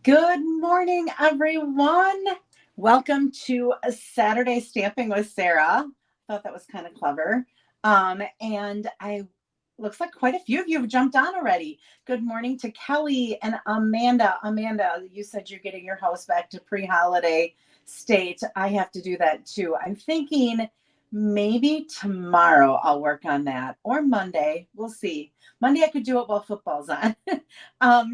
Good morning, everyone. Welcome to a Saturday Stamping with Sarah. I thought that was kind of clever. And I looks like quite a few of you have jumped on already. Good morning to Kelly and Amanda. Amanda, you said you're getting your house back to pre-holiday state. I have to do that too. I'm thinking maybe tomorrow I'll work on that or Monday. We'll see. Monday I could do it while football's on.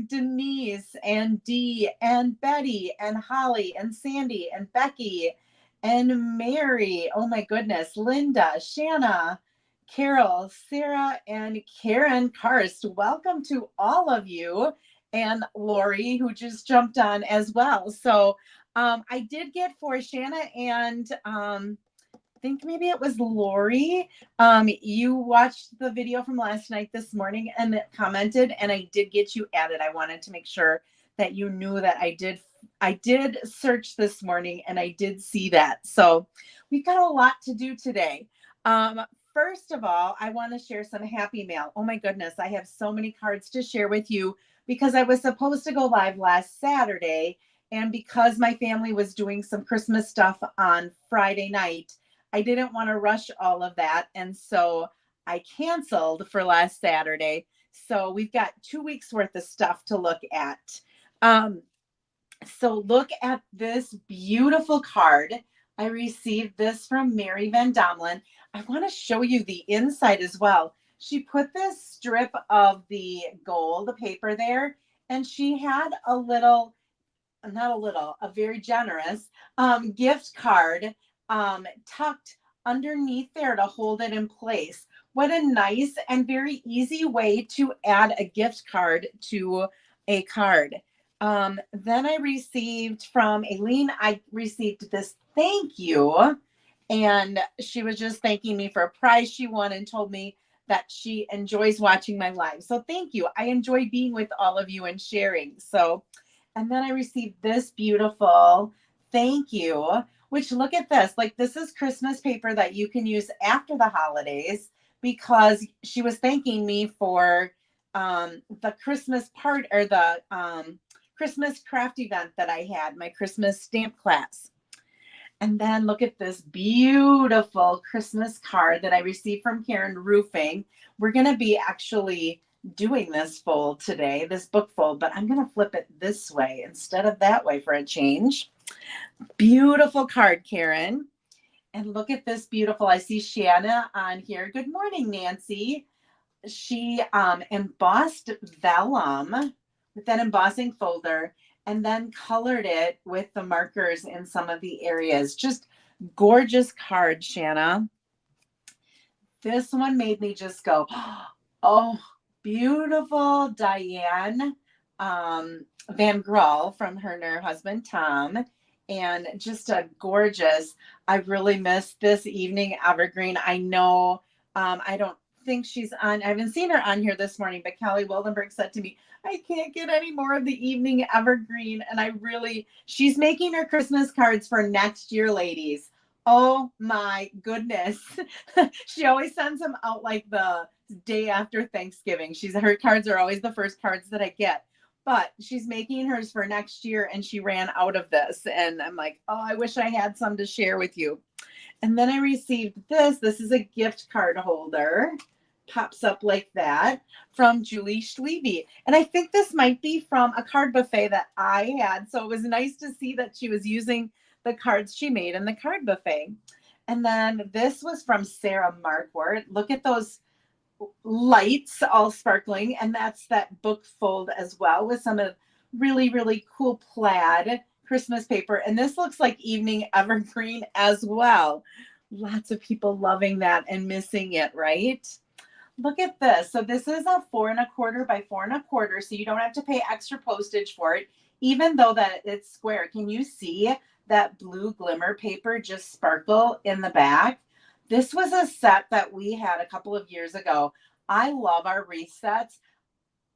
Denise and Dee and Betty and Holly and Sandy and Becky and Mary. Oh my goodness. Linda, Shanna, Carol, Sarah, and Karen Karst. Welcome to all of you. And Lori, who just jumped on as well. So I did get for Shanna and think maybe it was Lori. You watched the video from last night this morning and commented, and I did get you added. I wanted to make sure that you knew that I did search this morning and I did see that. So we've got a lot to do today. First of all, I want to share some happy mail. Oh my goodness, I have so many cards to share with you because I was supposed to go live last Saturday. And because my family was doing some Christmas stuff on Friday night, I didn't want to rush all of that. And so I canceled for last Saturday. So we've got 2 weeks worth of stuff to look at. So look at this beautiful card. I received this from Mary Van Domelen. I want to show you the inside as well. She put this strip of the gold paper there, and she had a very generous gift card tucked underneath there to hold it in place. What a nice and very easy way to add a gift card to a card. Then I received from Aileen, I received this thank you. And she was just thanking me for a prize she won and told me that she enjoys watching my live. So thank you. I enjoy being with all of you and sharing. So, and then I received this beautiful thank you, which look at this. Like, this is Christmas paper that you can use after the holidays because she was thanking me for the Christmas part or the Christmas craft event that I had, my Christmas stamp class. And then look at this beautiful Christmas card that I received from Karen Roofing. We're going to be actually doing this fold today, this book fold, but I'm going to flip it this way instead of that way for a change. Beautiful card, Karen. And look at this beautiful, I see Shanna on here. Good morning, Nancy. She embossed vellum with that embossing folder and then colored it with the markers in some of the areas. Just gorgeous card, Shanna. This one made me just go, oh, beautiful Diane Van Graal from her and her husband, Tom. And just a gorgeous, I really missed this evening evergreen. I know, I don't think she's on, I haven't seen her on here this morning, but Kelly Wildenberg said to me, I can't get any more of the evening evergreen. And she's making her Christmas cards for next year, ladies. Oh my goodness. She always sends them out like the day after Thanksgiving. Her cards are always the first cards that I get. But she's making hers for next year and she ran out of this. And I'm like, oh, I wish I had some to share with you. And then I received this. This is a gift card holder. Pops up like that from Julie Schleby. And I think this might be from a card buffet that I had. So it was nice to see that she was using the cards she made in the card buffet. And then this was from Sarah Markwart. Look at those lights all sparkling. And that's that book fold as well with some of really, really cool plaid Christmas paper. And this looks like evening evergreen as well. Lots of people loving that and missing it, right? Look at this. So this is a 4¼ by 4¼ so you don't have to pay extra postage for it, even though that it's square. Can you see that blue glimmer paper just sparkle in the back? This was a set that we had a couple of years ago. I love our wreath sets.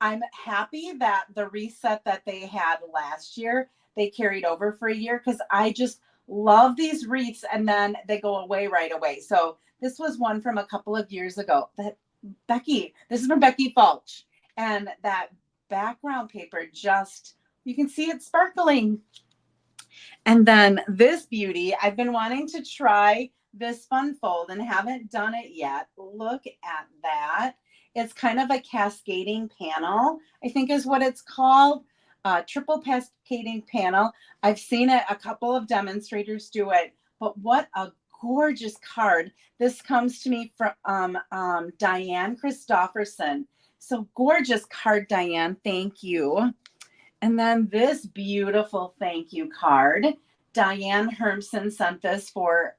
I'm happy that the wreath set that they had last year, they carried over for a year because I just love these wreaths and then they go away right away. So this was one from a couple of years ago that this is from Becky Fulch. And that background paper just You can see it sparkling. And then this beauty, I've been wanting to try this fun fold and haven't done it yet. Look at that. It's kind of a cascading panel, I think is what it's called. Triple cascading panel. I've seen it, a couple of demonstrators do it, but what a gorgeous card. This comes to me from Diane Christofferson. So gorgeous card, Diane. Thank you. And then this beautiful thank you card. Diane Hermson sent this for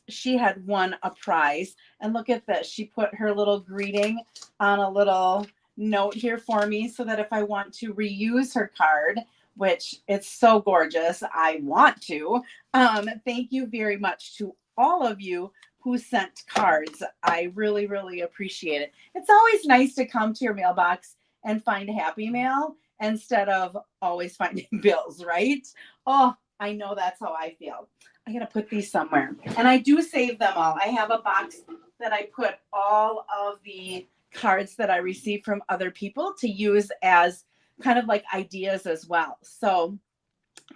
she had won a prize. And look at this. She put her little greeting on a little note here for me so that if I want to reuse her card, which it's so gorgeous, I want to. Thank you very much to all of you who sent cards. I really, really appreciate it. It's always nice to come to your mailbox and find Happy Mail instead of always finding bills, right? Oh, I know that's how I feel. I gotta put these somewhere. And I do save them all. I have a box that I put all of the cards that I receive from other people to use as kind of like ideas as well. So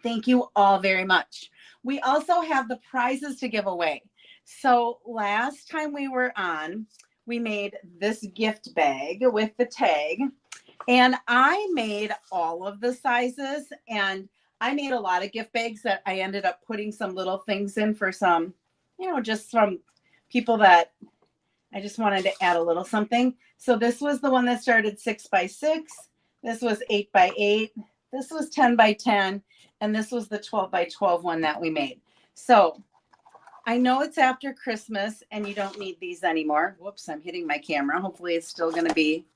thank you all very much. We also have the prizes to give away. So last time we were on, we made this gift bag with the tag. And I made all of the sizes, and I made a lot of gift bags that I ended up putting some little things in for some, just from people that I just wanted to add a little something. So this was the one that started 6 by 6. This was 8 by 8. This was 10 by 10. And this was the 12 by 12 one that we made. So I know it's after Christmas and you don't need these anymore. Whoops, I'm hitting my camera. Hopefully it's still going to be,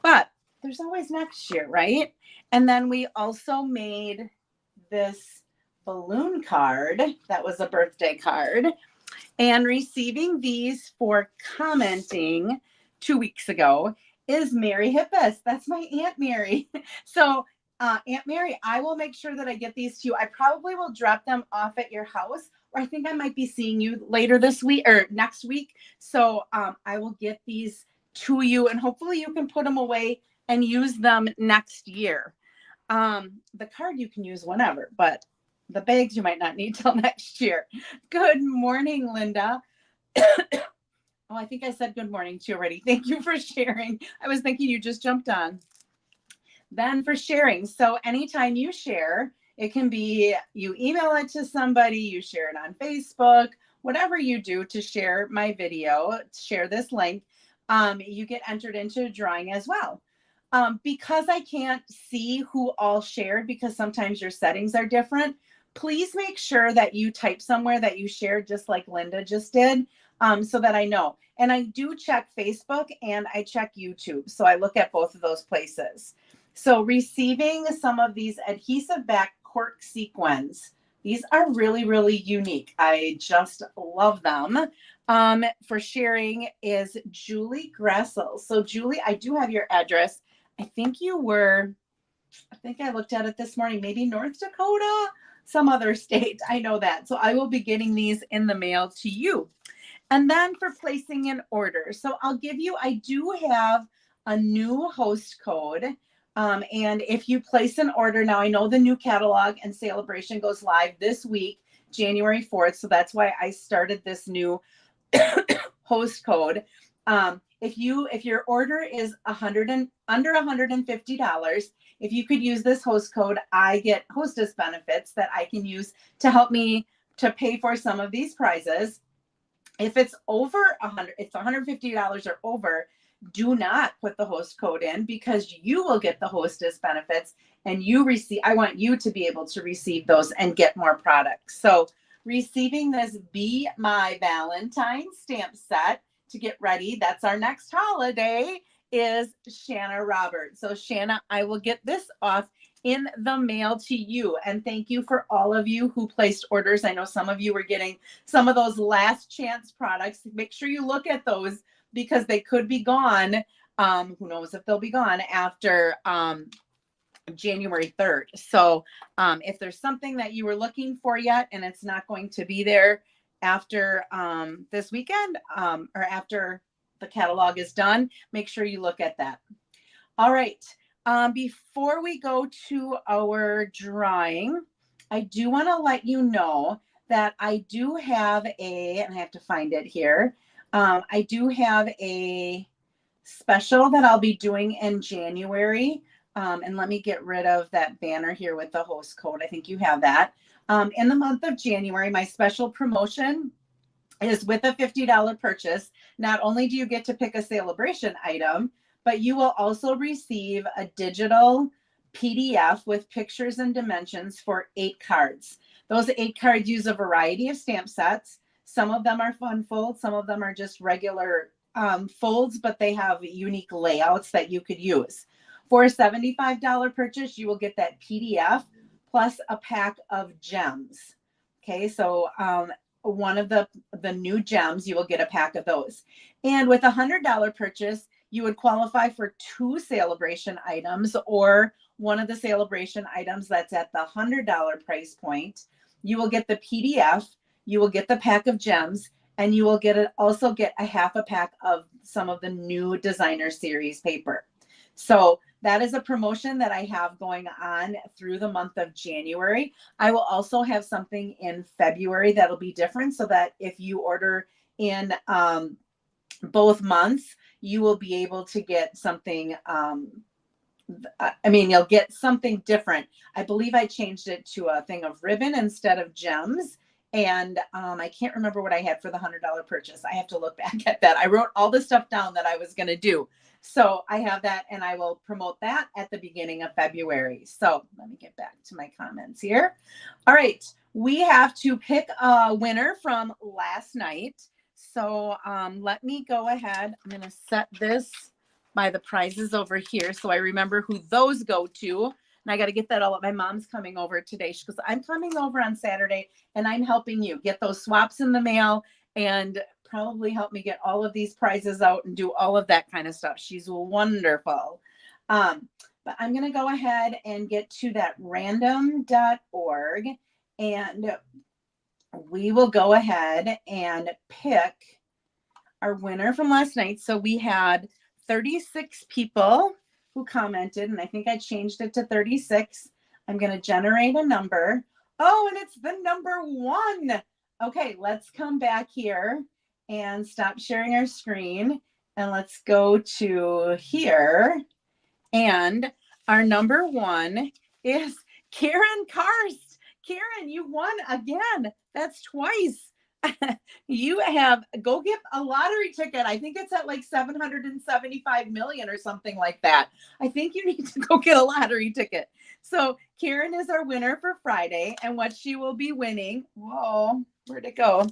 but there's always next year, right? And then we also made this balloon card that was a birthday card, and receiving these for commenting 2 weeks ago is Mary Hippis. That's my Aunt Mary. So Aunt Mary, I will make sure that I get these to you. I probably will drop them off at your house, or I think I might be seeing you later this week or next week. So I will get these to you, and hopefully you can put them away and use them next year. The card you can use whenever, but the bags you might not need till next year. Good morning, Linda. Oh, I think I said good morning to you already. Thank you for sharing. I was thinking you just jumped on. Then for sharing. So anytime you share, it can be you email it to somebody, you share it on Facebook, whatever you do to share my video, share this link, you get entered into a drawing as well. Because I can't see who all shared because sometimes your settings are different, please make sure that you type somewhere that you shared just like Linda just did, so that I know. And I do check Facebook and I check YouTube. So I look at both of those places. So receiving some of these adhesive back cork sequins. These are really, really unique. I just love them. For sharing is Julie Gressel. So Julie, I do have your address. I think I looked at it this morning, maybe North Dakota, some other state. I know that. So I will be getting these in the mail to you. And then for placing an order. So I do have a new host code. And if you place an order, now I know the new catalog and celebration goes live this week, January 4th. So that's why I started this new host code. If your order is under $150, if you could use this host code, I get hostess benefits that I can use to help me to pay for some of these prizes. If it's over it's $150 or over, do not put the host code in because you will get the hostess benefits and I want you to be able to receive those and get more products. So receiving this Be My Valentine stamp set to get ready, that's our next holiday, is Shanna Roberts. So Shanna, I will get this off in the mail to you. And thank you for all of you who placed orders. I know some of you were getting some of those last chance products. Make sure you look at those because they could be gone. Who knows if they'll be gone after January 3rd. So if there's something that you were looking for yet and it's not going to be there after this weekend or after the catalog is done, make sure you look at that. All right. Before we go to our drawing, I do want to let you know that I do have and I have to find it here. I do have a special that I'll be doing in January. And let me get rid of that banner here with the host code. I think you have that. In the month of January, my special promotion is with a $50 purchase. Not only do you get to pick a celebration item, but you will also receive a digital PDF with pictures and dimensions for 8 cards. Those 8 cards use a variety of stamp sets. Some of them are fun folds, some of them are just regular folds, but they have unique layouts that you could use. For a $75 purchase, you will get that PDF plus a pack of gems. Okay, so one of the new gems, you will get a pack of those. And with a $100 purchase, you would qualify for 2 celebration items or one of the celebration items that's at the $100 price point. You will get the PDF, you will get the pack of gems, and you will also get a half a pack of some of the new designer series paper. So that is a promotion that I have going on through the month of January. I will also have something in February that'll be different so that if you order in both months, you will be able to get something. You'll get something different. I believe I changed it to a thing of ribbon instead of gems. And I can't remember what I had for the $100 purchase. I have to look back at that. I wrote all the stuff down that I was going to do. So I have that, and I will promote that at the beginning of February. So let me get back to my comments here. All right. We have to pick a winner from last night. So let me go ahead. I'm going to set this by the prizes over here so I remember who those go to. And I got to get that all up. My mom's coming over today because I'm coming over on Saturday and I'm helping you get those swaps in the mail and probably help me get all of these prizes out and do all of that kind of stuff. She's wonderful. But I'm going to go ahead and get to that random.org and we will go ahead and pick our winner from last night. So we had 36 people who commented, and I think I changed it to 36. I'm going to generate a number. Oh, and it's the number 1. Okay, let's come back here and stop sharing our screen. And let's go to here. And our number 1 is Karen Karst. Karen, you won again. That's twice. You go get a lottery ticket. I think it's at like 775 million or something like that. I think you need to go get a lottery ticket. So Karen is our winner for Friday, and what she will be winning. Whoa, where'd it go?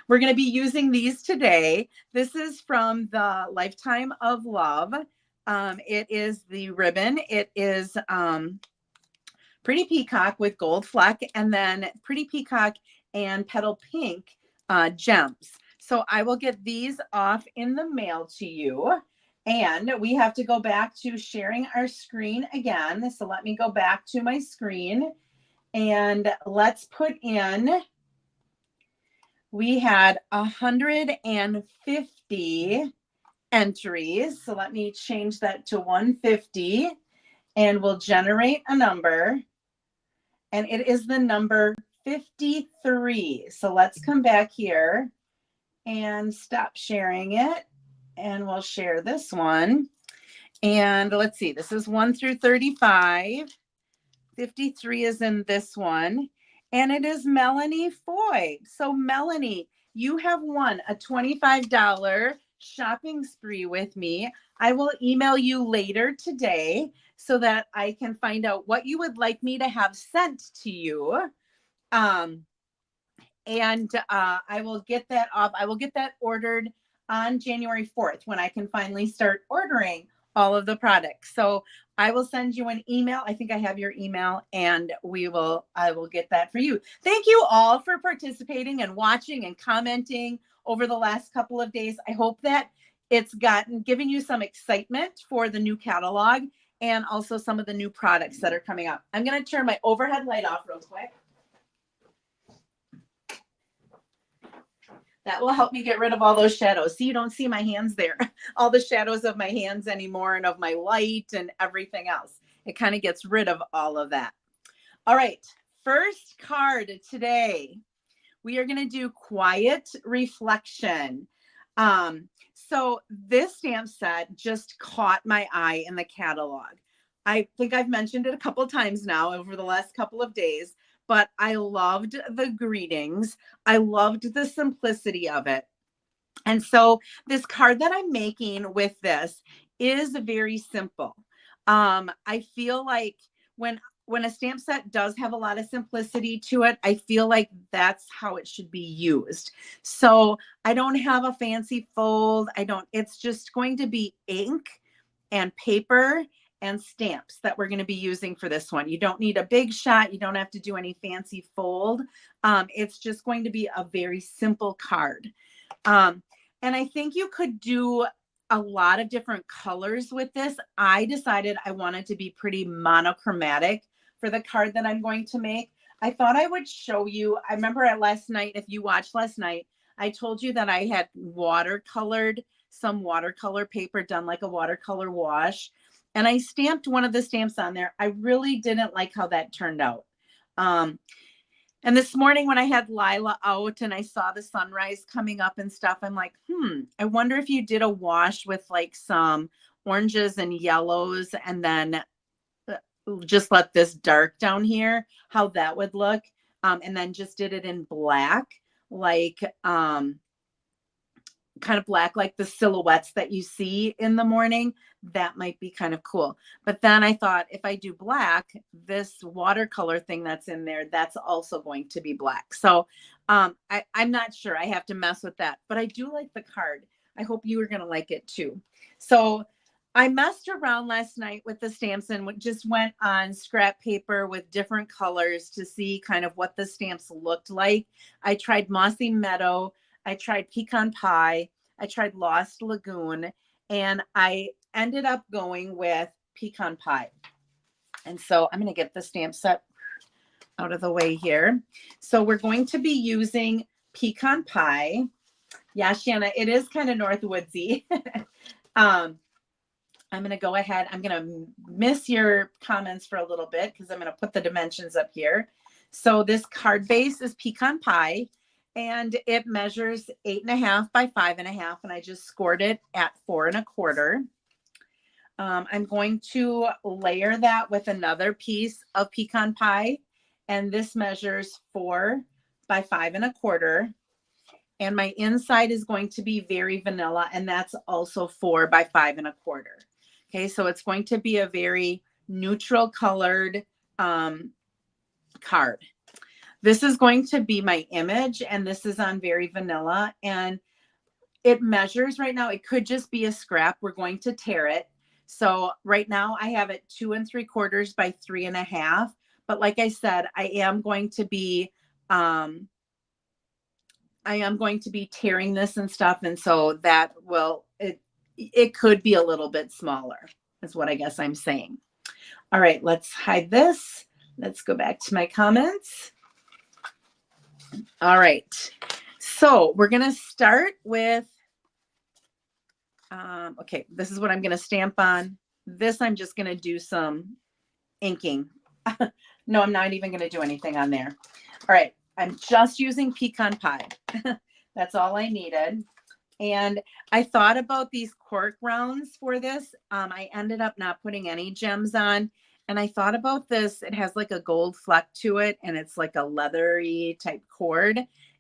We're going to be using these today. This is from the Lifetime of Love. It is the ribbon. It is Pretty Peacock with gold fleck, and then Pretty Peacock and Petal Pink gems. So I will get these off in the mail to you. And we have to go back to sharing our screen again. So let me go back to my screen and let's put in, we had 150 entries. So let me change that to 150 and we'll generate a number. And it is the number 53. So let's come back here and stop sharing it. And we'll share this one. And let's see, this is 1 through 35. 53 is in this one. And it is Melanie Foy. So Melanie, you have won a $25 shopping spree with me. I will email you later today so that I can find out what you would like me to have sent to you. I will get that off. I will get that ordered on January 4th when I can finally start ordering all of the products. So I will send you an email. I think I have your email and I will get that for you. Thank you all for participating and watching and commenting over the last couple of days. I hope that it's given you some excitement for the new catalog and also some of the new products that are coming up. I'm going to turn my overhead light off real quick. That will help me get rid of all those shadows. See, you don't see my hands there. All the shadows of my hands anymore and of my light and everything else. it kind of gets rid of all of that. All right, first card today. We are going to do quiet reflection. So this stamp set just caught my eye in the catalog. I think I've mentioned it a couple of times now over the last couple of days, but I loved the greetings. I loved the simplicity of it. And so this card that I'm making with this is very simple. I feel like when a stamp set does have a lot of simplicity to it, I feel like that's how it should be used. So I don't have a fancy fold. It's just going to be ink and paper and stamps that we're going to be using for this one. You don't need a big shot. You don't have to do any fancy fold. It's just going to be a very simple card. And I think you could do a lot of different colors with this. I decided I wanted to be pretty monochromatic for the card that I'm going to make. I thought I would show you. I remember last night, if you watched last night, I told you that I had watercolored some watercolor paper, done like a watercolor wash. And I stamped one of the stamps on there. I really didn't like how that turned out. And this morning when I had Lila out and I saw the sunrise coming up and stuff, I'm like, I wonder if you did a wash with like some oranges and yellows and then just let this dark down here, how that would look. And then just did it in black, like kind of black, like the silhouettes that you see in the morning. That might be kind of cool. But then I thought if I do black, this watercolor thing that's in there, that's also going to be black. So I'm not sure. I have to mess with that. But I do like the card. I hope you are going to like it too. So I messed around last night with the stamps and just went on scrap paper with different colors to see kind of what the stamps looked like. I tried Mossy Meadow. I tried Pecan Pie. I tried Lost Lagoon. And I ended up going with Pecan Pie. And so I'm going to get the stamp set out of the way here. So we're going to be using Pecan Pie. Yeah, Shanna, it is kind of Northwoodsy. I'm going to go ahead. I'm going to miss your comments for a little bit because I'm going to put the dimensions up here. So this card base is Pecan Pie and it measures 8.5 by 5.5. And I just scored it at 4 1/4. I'm going to layer that with another piece of Pecan Pie. And this measures 4 by 5 1/4. And my inside is going to be very vanilla. And that's also 4 by 5 1/4. Okay, so it's going to be a very neutral colored card. This is going to be my image, and this is on very vanilla. And it measures right now, it could just be a scrap. We're going to tear it. So right now I have it 2 3/4 by 3 1/2. But like I said, I am going to be tearing this and stuff. And so that will, it could be a little bit smaller is what I guess I'm saying. All right, let's hide this. Let's go back to my comments. All right, so we're going to start with, okay, this is what I'm going to stamp on. This I'm just going to do some inking. No, I'm not even going to do anything on there. All right, I'm just using Pecan Pie. That's all I needed. And I thought about these cork rounds for this. I ended up not putting any gems on. And I thought about this. It has like a gold fleck to it. And it's like a leathery type cord.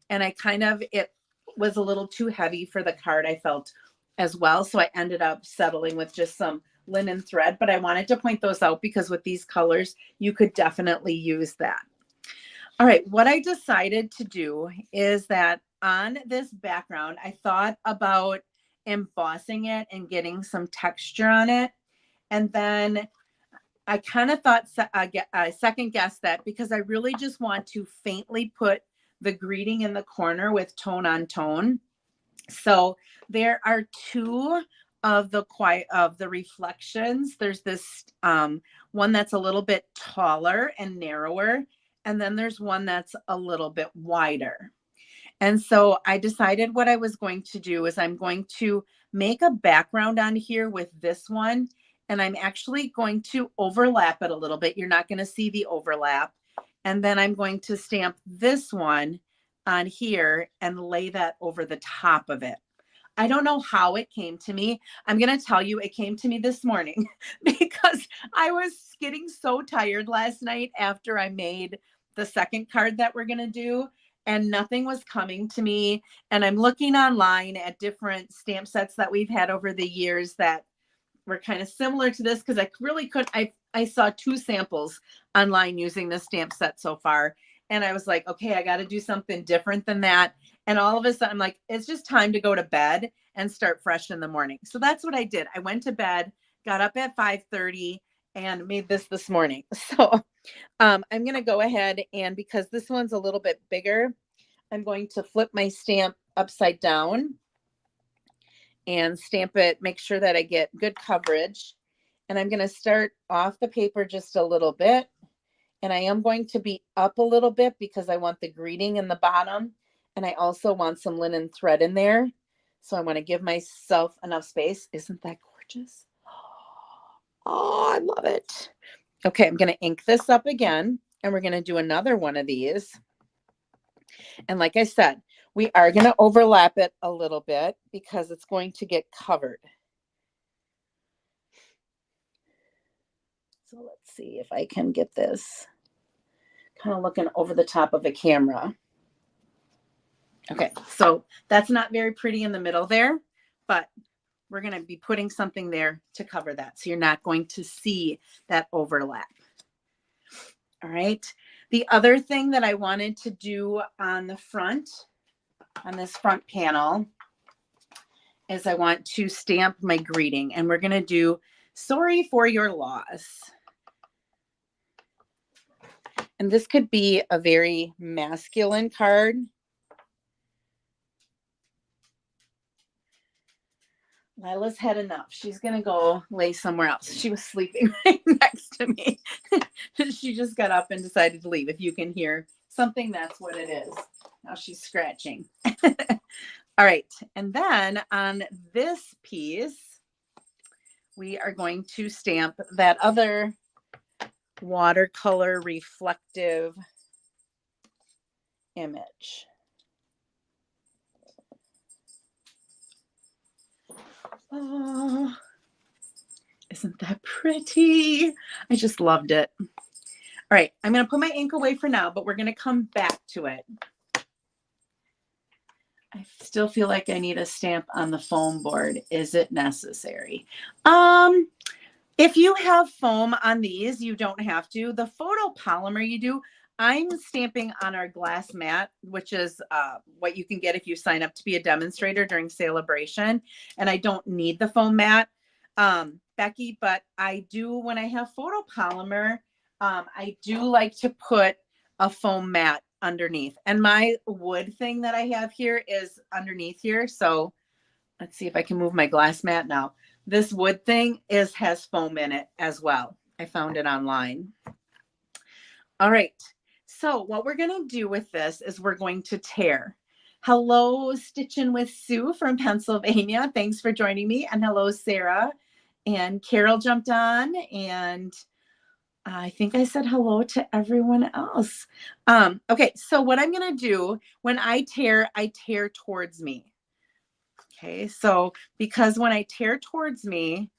And it was a little too heavy for the card, I felt as well. So I ended up settling with just some linen thread. But I wanted to point those out because with these colors, you could definitely use that. All right, what I decided to do is that on this background, I thought about embossing it and getting some texture on it. And then I kind of thought, I second guessed that because I really just want to faintly put the greeting in the corner with tone on tone. So there are two of the reflections. There's this one that's a little bit taller and narrower. And then there's one that's a little bit wider. And so I decided what I was going to do is I'm going to make a background on here with this one. and I'm actually going to overlap it a little bit. You're not going to see the overlap. And then I'm going to stamp this one on here and lay that over the top of it. I don't know how it came to me. I'm going to tell you, it came to me this morning because I was getting so tired last night after I made the second card that we're going to do, and nothing was coming to me. And I'm looking online at different stamp sets that we've had over the years that were kind of similar to this, because I really couldn't. I saw 2 samples online using this stamp set so far. And I was like, okay, I got to do something different than that. And all of a sudden, I'm like, it's just time to go to bed and start fresh in the morning. So that's what I did. I went to bed, got up at 5:30, and made this morning. So I'm going to go ahead, and because this one's a little bit bigger, I'm going to flip my stamp upside down and stamp it, make sure that I get good coverage. And I'm going to start off the paper just a little bit. And I am going to be up a little bit because I want the greeting in the bottom. And I also want some linen thread in there. So I want to give myself enough space. Isn't that gorgeous? Oh, I love it. Okay, I'm going to ink this up again. And we're going to do another one of these. And like I said, we are going to overlap it a little bit because it's going to get covered. So let's see if I can get this kind of looking over the top of a camera. Okay, so that's not very pretty in the middle there, but we're going to be putting something there to cover that. So you're not going to see that overlap. All right. The other thing that I wanted to do on the front, on this front panel, is I want to stamp my greeting, and we're going to do sorry for your loss. And this could be a very masculine card. Lila's had enough. She's going to go lay somewhere else. She was sleeping right next to me. She just got up and decided to leave. If you can hear something, that's what it is. Now she's scratching. All right. And then on this piece, we are going to stamp that other watercolor reflective image. Oh, isn't that pretty? I just loved it. All right, I'm going to put my ink away for now, but we're going to come back to it. I still feel like I need a stamp on the foam board. Is it necessary? If you have foam on these, you don't have to. The photopolymer you do. I'm stamping on our glass mat, which is what you can get if you sign up to be a demonstrator during Celebration. And I don't need the foam mat, Becky, but I do, when I have photopolymer, I do like to put a foam mat underneath. And my wood thing that I have here is underneath here. So let's see if I can move my glass mat now. This wood thing has foam in it as well. I found it online. All right. So what we're going to do with this is we're going to tear. Hello, Stitchin' with Sue from Pennsylvania. Thanks for joining me. And hello, Sarah. And Carol jumped on. And I think I said hello to everyone else. Okay. So what I'm going to do when I tear towards me. Okay, so because when I tear towards me,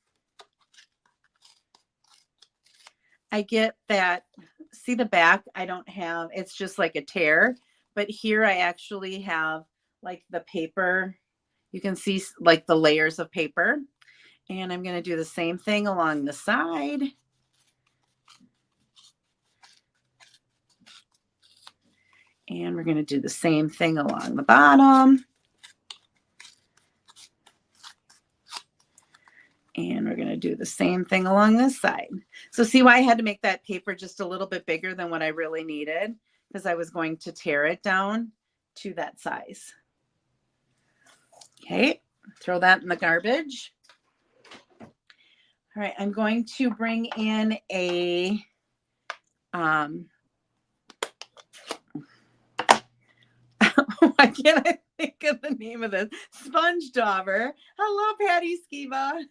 I get that, see the back, I don't have, it's just like a tear, but here I actually have like the paper, you can see like the layers of paper, and I'm going to do the same thing along the side. And we're going to do the same thing along the bottom. And we're going to do the same thing along this side. So see why I had to make that paper just a little bit bigger than what I really needed, because I was going to tear it down to that size. Okay, throw that in the garbage. All right, I'm going to bring in a why can't I think of the name of this? Sponge dauber. Hello, Patty Skiba.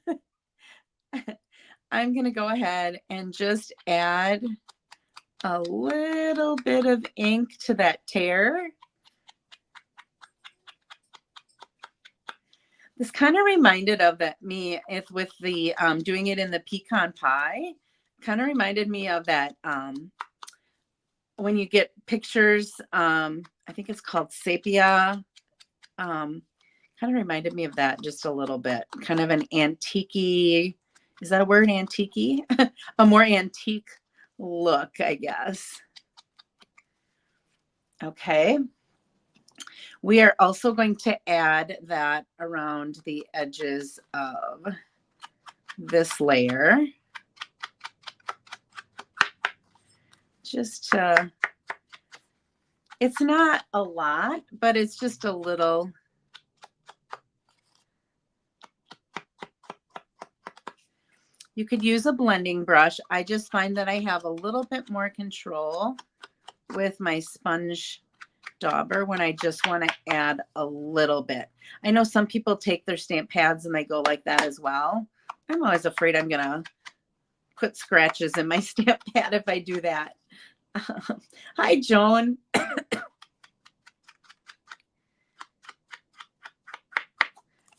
I'm going to go ahead and just add a little bit of ink to that tear. This kind of reminded of that me if with the doing it in the pecan pie, kind of reminded me of that when you get pictures, I think it's called sepia. Kind of reminded me of that just a little bit. Kind of an antique-y, is that a word, antique-y? A more antique look, I guess. Okay. We are also going to add that around the edges of this layer. Just to, it's not a lot, but it's just a little. You could use a blending brush. I just find that I have a little bit more control with my sponge dauber when I just want to add a little bit. I know some people take their stamp pads and they go like that as well. I'm always afraid I'm going to put scratches in my stamp pad if I do that. Hi, Joan.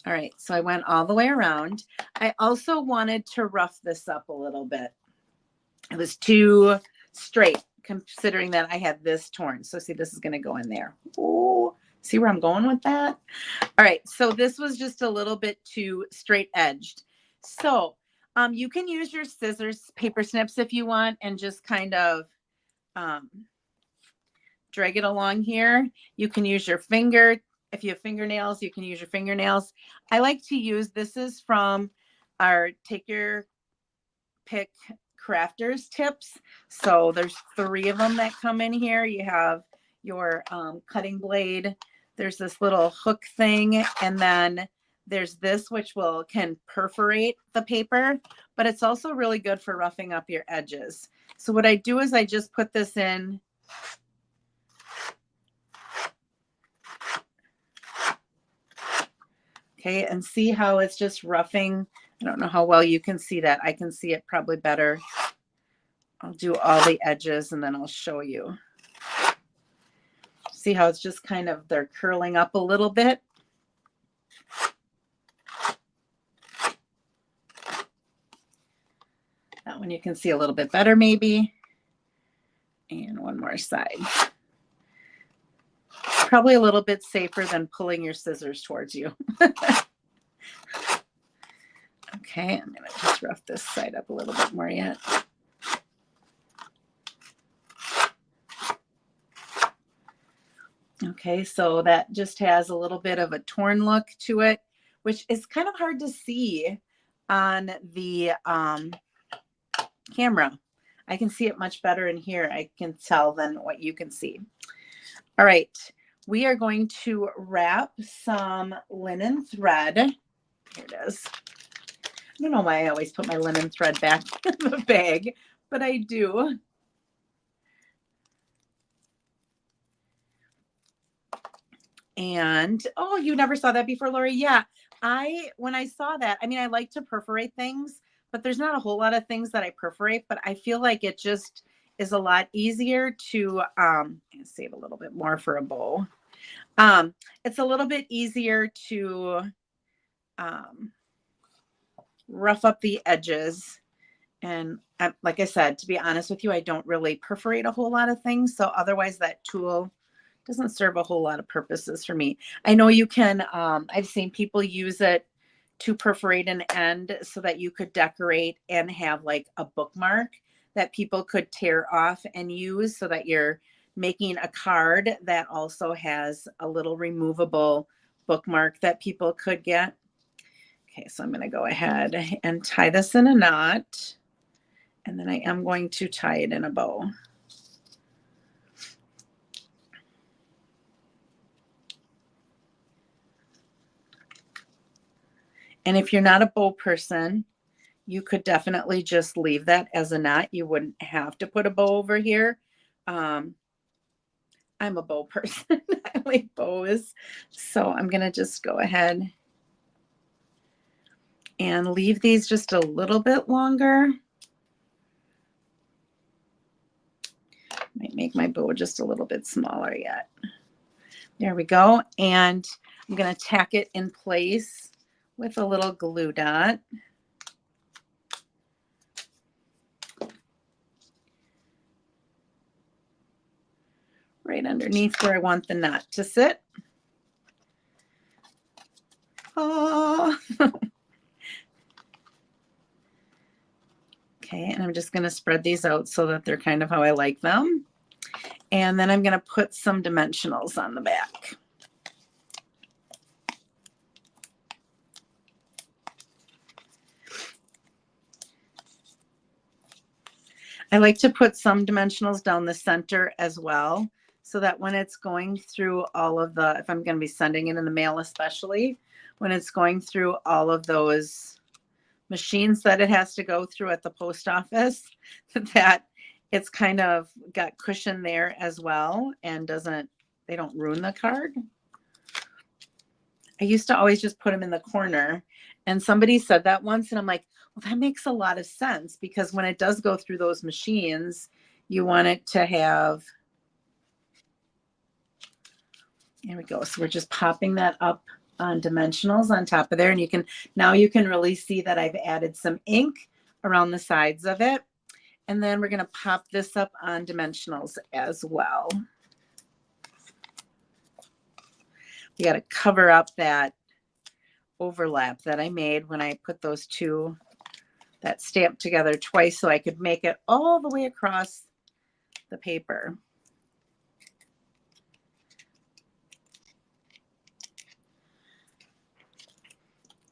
All right, so I went all the way around. I also wanted to rough this up a little bit. It was too straight considering that I had this torn. So see, this is going to go in there. Ooh, see where I'm going with that? All right, so this was just a little bit too straight edged. So you can use your scissors, paper snips if you want, and just kind of drag it along here. You can use your finger. If you have fingernails, you can use your fingernails. I like to use, this is from our Take Your Pick Crafters tips. So there's 3 of them that come in here. You have your cutting blade. There's this little hook thing. And then there's this, which can perforate the paper, but it's also really good for roughing up your edges. So what I do is I just put this in. Okay, and see how it's just roughing. I don't know how well you can see that. I can see it probably better. I'll do all the edges and then I'll show you. See how it's just kind of, they're curling up a little bit. That one you can see a little bit better maybe. And one more side. Probably a little bit safer than pulling your scissors towards you. Okay, I'm going to just rough this side up a little bit more yet. Okay, so that just has a little bit of a torn look to it, which is kind of hard to see on the camera. I can see it much better in here, I can tell, than what you can see. All right, we are going to wrap some linen thread. Here it is. I don't know why I always put my linen thread back in the bag, but I do. And, oh, you never saw that before, Lori? Yeah, when I saw that, I mean, I like to perforate things, but there's not a whole lot of things that I perforate, but I feel like it just is a lot easier to save a little bit more for a bow. It's a little bit easier to rough up the edges. And like I said, to be honest with you, I don't really perforate a whole lot of things. So otherwise that tool doesn't serve a whole lot of purposes for me. I know you can, I've seen people use it to perforate an end so that you could decorate and have like a bookmark that people could tear off and use so that you're making a card that also has a little removable bookmark that people could get. Okay, so I'm going to go ahead and tie this in a knot, and then I am going to tie it in a bow. And if you're not a bow person, you could definitely just leave that as a knot. You wouldn't have to put a bow over here. I'm a bow person. I like bows. So I'm going to just go ahead and leave these just a little bit longer. Might make my bow just a little bit smaller yet. There we go. And I'm going to tack it in place with a little glue dot. Right underneath where I want the knot to sit. Oh. Okay, and I'm just going to spread these out so that they're kind of how I like them. And then I'm going to put some dimensionals on the back. I like to put some dimensionals down the center as well, so that when it's going through all of the, if I'm going to be sending it in the mail especially, when it's going through all of those machines that it has to go through at the post office, that it's kind of got cushion there as well and they don't ruin the card. I used to always just put them in the corner, and somebody said that once, and I'm like, well, that makes a lot of sense, because when it does go through those machines, you want it to have, there we go. So we're just popping that up on dimensionals on top of there. And now you can really see that I've added some ink around the sides of it. And then we're going to pop this up on dimensionals as well. You got to cover up that overlap that I made when I put those two, that stamped together twice, so I could make it all the way across the paper.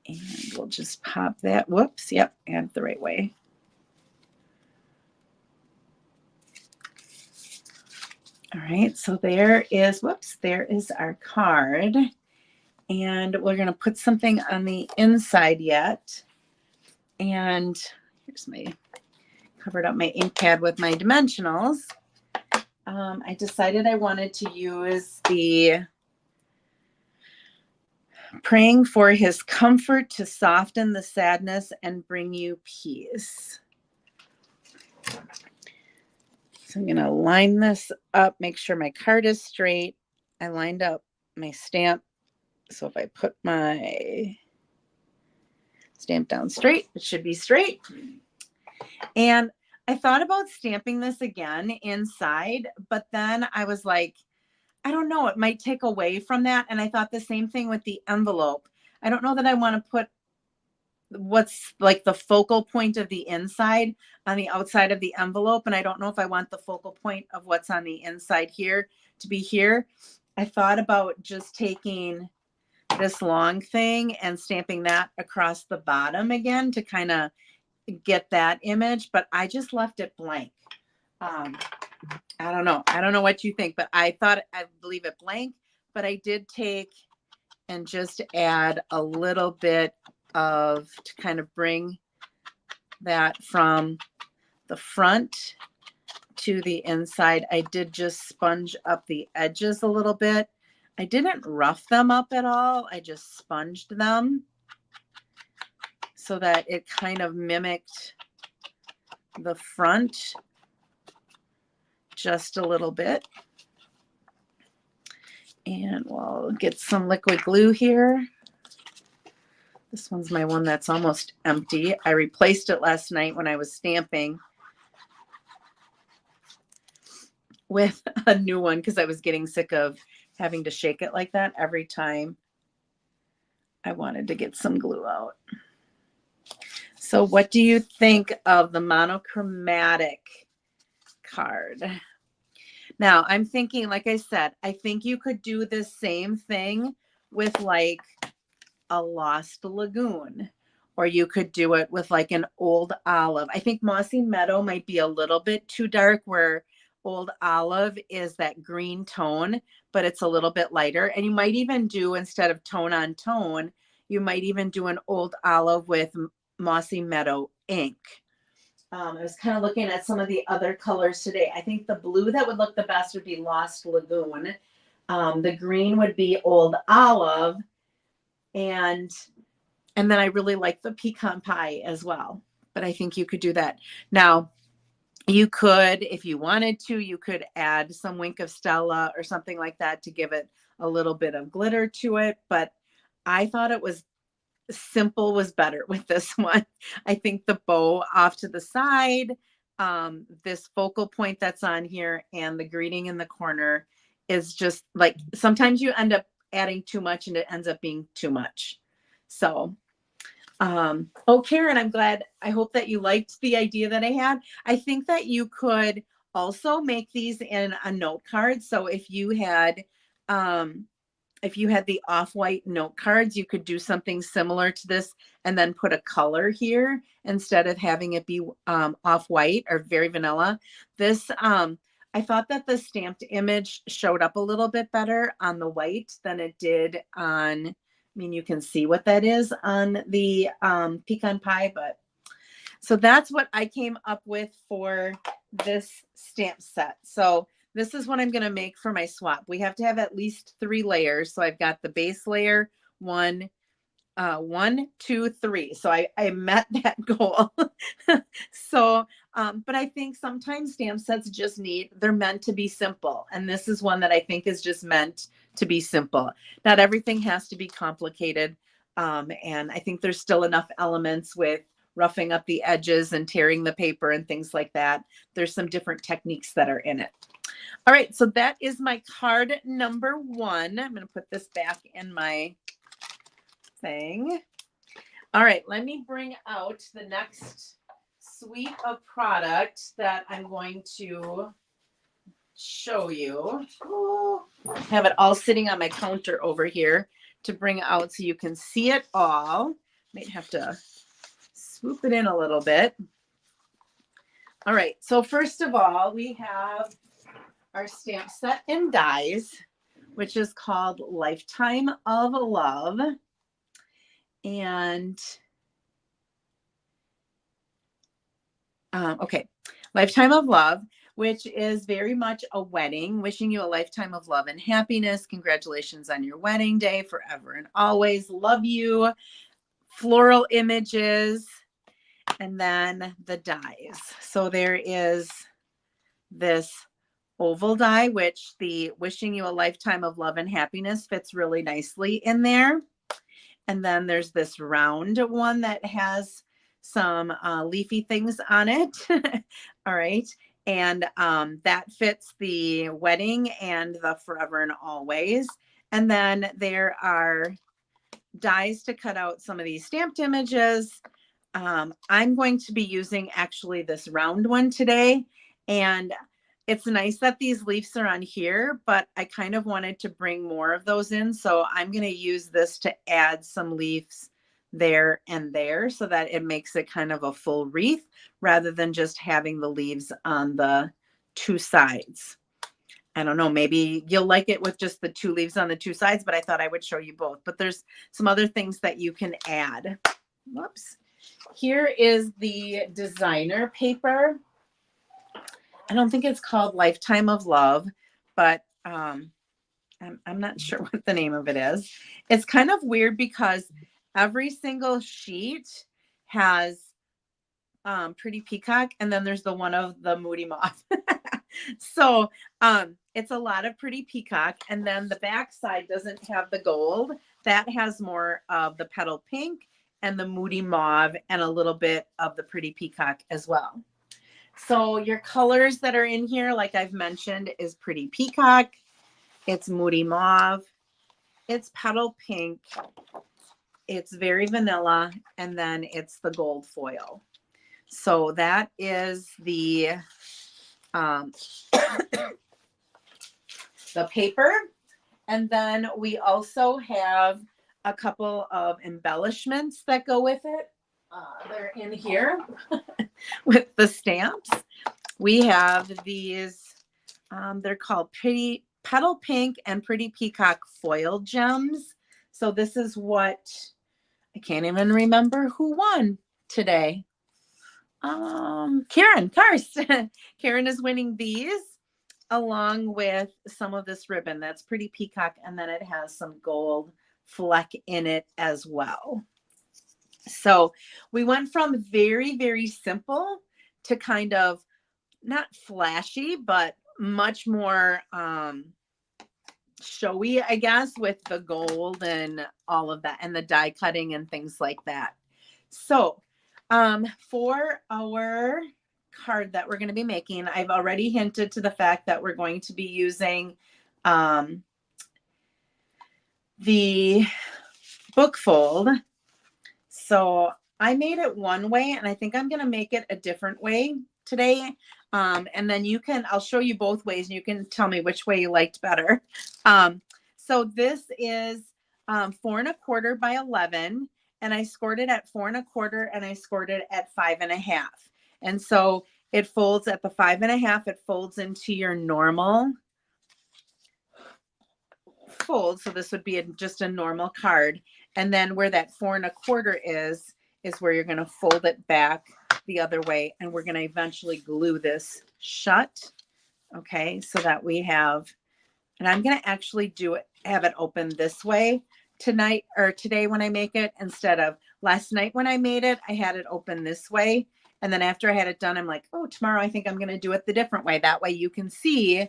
And we'll just pop that. Whoops. Yep. And the right way. All right. So there is our card. And we're going to put something on the inside yet. And here's covered up my ink pad with my dimensionals. I decided I wanted to use the praying for his comfort to soften the sadness and bring you peace. So I'm going to line this up, make sure my card is straight. I lined up my stamp. So if I put my stamp down straight, it should be straight. And I thought about stamping this again inside, but then I was like, I don't know, it might take away from that. And I thought the same thing with the envelope. I don't know that I want to put what's like the focal point of the inside on the outside of the envelope. And I don't know if I want the focal point of what's on the inside here to be here. I thought about just taking this long thing and stamping that across the bottom again to kind of get that image, but I just left it blank. I don't know what you think, but I believe it blank, but I did take and just add a little bit to kind of bring that from the front to the inside. I did just sponge up the edges a little bit. I didn't rough them up at all. I just sponged them so that it kind of mimicked the front just a little bit. And we'll get some liquid glue here. This one's my one that's almost empty. I replaced it last night when I was stamping with a new one because I was getting sick of having to shake it like that every time I wanted to get some glue out. So what do you think of the monochromatic card? Now I'm thinking, like I said, I think you could do the same thing with like a Lost Lagoon, or you could do it with like an Old Olive. I think Mossy Meadow might be a little bit too dark, where Old Olive is that green tone, but it's a little bit lighter. And you might even do, instead of tone on tone, you might even do an Old Olive with Mossy Meadow ink. I was kind of looking at some of the other colors today. I think the blue that would look the best would be Lost Lagoon. The green would be Old Olive. And And then I really like the pecan pie as well, but I think you could do that. Now, you could, if you wanted to, you could add some Wink of Stella or something like that to give it a little bit of glitter to it. But I thought it was simple was better with this one. I think the bow off to the side, this focal point that's on here, and the greeting in the corner is just like sometimes you end up adding too much and it ends up being too much. So oh, Karen, I'm glad. I hope that you liked the idea that I had. I think that you could also make these in a note card. So um, if you had the off-white note cards, you could do something similar to this and then put a color here instead of having it be off-white or very vanilla. This, I thought that the stamped image showed up a little bit better on the white than it did on, I mean, you can see what that is on the pecan pie, but so that's what I came up with for this stamp set. So this is what I'm going to make for my swap. We have to have at least 3 layers. So I've got the base layer, 1, 2, 3. So I met that goal. So, but I think sometimes stamp sets just they're meant to be simple. And this is one that I think is just meant to be simple. Not everything has to be complicated. And I think there's still enough elements with roughing up the edges and tearing the paper and things like that. There's some different techniques that are in it. All right, so that is my card number 1. I'm going to put this back in my thing. All right, let me bring out the next suite of product that I'm going to show you. Oh, have it all sitting on my counter over here to bring out so you can see it all. Might have to swoop it in a little bit. All right, so first of all, we have our stamp set in dies, which is called Lifetime of Love. And okay, Lifetime of Love, which is very much a wedding, wishing you a lifetime of love and happiness. Congratulations on your wedding day, forever and always. Love you. Floral images, and then the dies. So there is this oval die, which the wishing you a lifetime of love and happiness fits really nicely in there. And then there's this round one that has some leafy things on it. All right. And that fits the wedding and the forever and always. And then there are dies to cut out some of these stamped images. I'm going to be using actually this round one today. And it's nice that these leaves are on here, but I kind of wanted to bring more of those in. So I'm going to use this to add some leaves there and there so that it makes it kind of a full wreath rather than just having the leaves on the 2 sides. I don't know, maybe you'll like it with just the 2 leaves on the 2 sides, but I thought I would show you both. But there's some other things that you can add. Whoops. Here is the designer paper. I don't think it's called Lifetime of Love, but I'm not sure what the name of it is. It's kind of weird because every single sheet has Pretty Peacock, and then there's the one of the Moody Moth. So it's a lot of Pretty Peacock, and then the back side doesn't have the gold. That has more of the Petal Pink and the Moody Mauve and a little bit of the Pretty Peacock as well. So your colors that are in here, like I've mentioned, is Pretty Peacock, it's Moody Mauve, it's Petal Pink, it's Very Vanilla, and then it's the gold foil. So that is the the paper. And then we also have a couple of embellishments that go with it. They're in here with the stamps. We have these, they're called Pretty Petal Pink and Pretty Peacock foil gems. So this is what, I can't even remember who won today. Karen Karst. Karen is winning these along with some of this ribbon. That's Pretty Peacock, and then it has some gold fleck in it as well. So we went from very, very simple to kind of not flashy, but much more showy, I guess, with the gold and all of that and the die cutting and things like that. So for our card that we're going to be making, I've already hinted to the fact that we're going to be using the book fold. So I made it one way, and I think I'm going to make it a different way today. And then I'll show you both ways, and you can tell me which way you liked better. So this is 4¼ by 11, and I scored it at 4¼ and I scored it at 5½. And so it folds at the 5½, it folds into your normal fold. So this would be just a normal card. And then where that 4¼ is where you're going to fold it back the other way. And we're going to eventually glue this shut. Okay. So that we have, and I'm going to actually have it open this way tonight or today when I make it, instead of last night when I made it, I had it open this way. And then after I had it done, I'm like, oh, tomorrow I think I'm going to do it the different way. That way you can see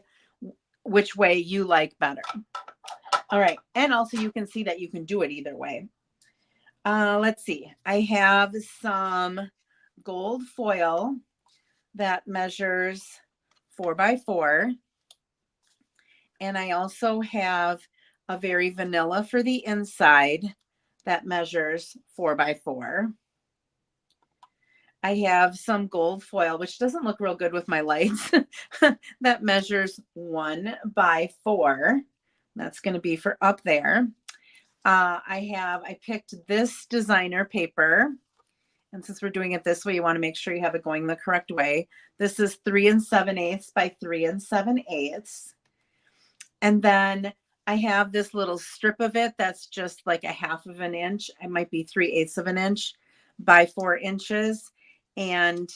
which way you like better. All right. And also you can see that you can do it either way. Let's see. I have some gold foil that measures 4 by 4. And I also have a very vanilla for the inside that measures 4 by 4. I have some gold foil, which doesn't look real good with my lights, that measures 1 by 4. That's going to be for up there. I picked this designer paper. And since we're doing it this way, you want to make sure you have it going the correct way. This is 3 7/8 by 3 7/8. And then I have this little strip of it that's just like a 1/2 inch. It might be 3/8 of an inch by 4 inches. And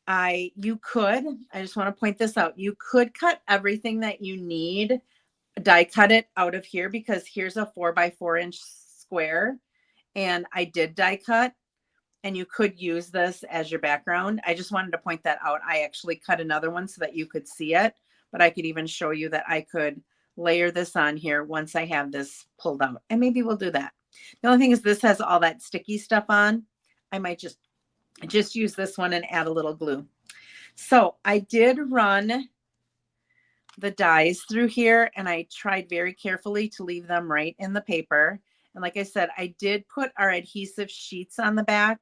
I just want to point this out. You could cut everything that you need, die cut it out of here, because here's a 4 by 4 inch square. And I did die cut, and you could use this as your background. I just wanted to point that out. I actually cut another one so that you could see it, but I could even show you that I could layer this on here once I have this pulled out, and maybe we'll do that. The only thing is this has all that sticky stuff on. I might just use this one and add a little glue. So I did run the dies through here, and I tried very carefully to leave them right in the paper. And like I said, I did put our adhesive sheets on the back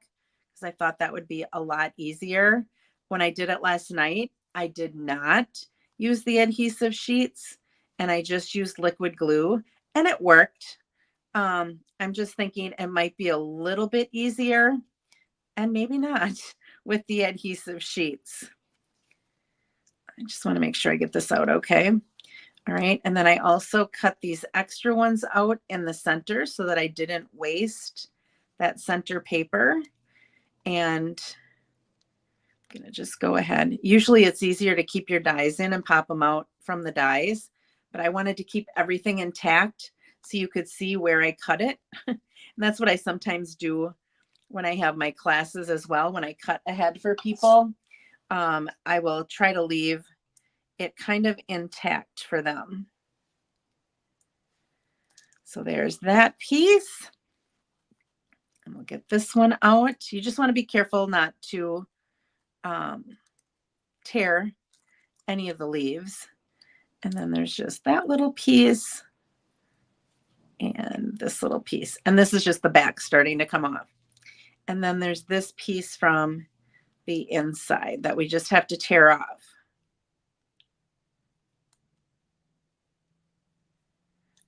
because I thought that would be a lot easier. When I did it last night, I did not use the adhesive sheets, and I just used liquid glue, and it worked. I'm just thinking it might be a little bit easier, and maybe not, with the adhesive sheets. I just want to make sure I get this out okay. All right. And then I also cut these extra ones out in the center so that I didn't waste that center paper. And I'm going to just go ahead. Usually it's easier to keep your dies in and pop them out from the dies, but I wanted to keep everything intact so you could see where I cut it. And that's what I sometimes do when I have my classes as well. When I cut ahead for people, I will try to leave it kind of intact for them. So there's that piece. And we'll get this one out. You just want to be careful not to tear any of the leaves. And then there's just that little piece and this little piece. And this is just the back starting to come off. And then there's this piece from the inside that we just have to tear off.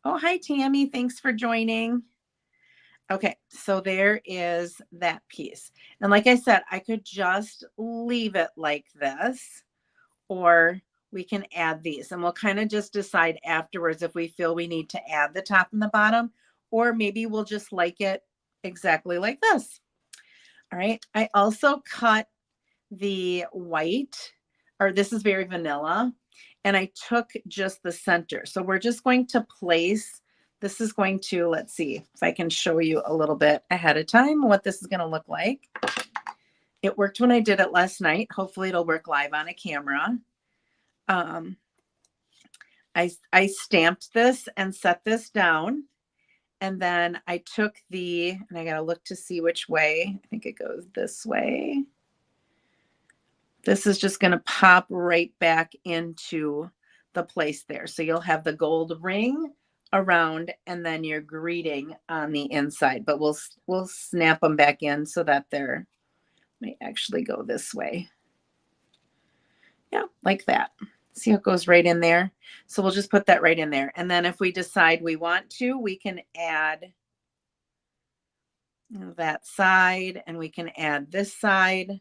Oh, hi, Tammy. Thanks for joining. Okay, so there is that piece. And like I said, I could just leave it like this, or we can add these. And we'll kind of just decide afterwards if we feel we need to add the top and the bottom, or maybe we'll just like it exactly like this. All right, I also cut the white, or this is very vanilla, and I took just the center. So we're just going to place This is going to, let's see if I can show you a little bit ahead of time what this is going to look like. It worked when I did it last night. Hopefully it'll work live on a camera. I stamped this and set this down. And then I took and I got to look to see which way. I think it goes this way. This is just going to pop right back into the place there. So you'll have the gold ring around and then your greeting on the inside, but we'll snap them back in so that may actually go this way. Yeah, like that. See how it goes right in there? So we'll just put that right in there. And then if we decide we want to, we can add that side and we can add this side.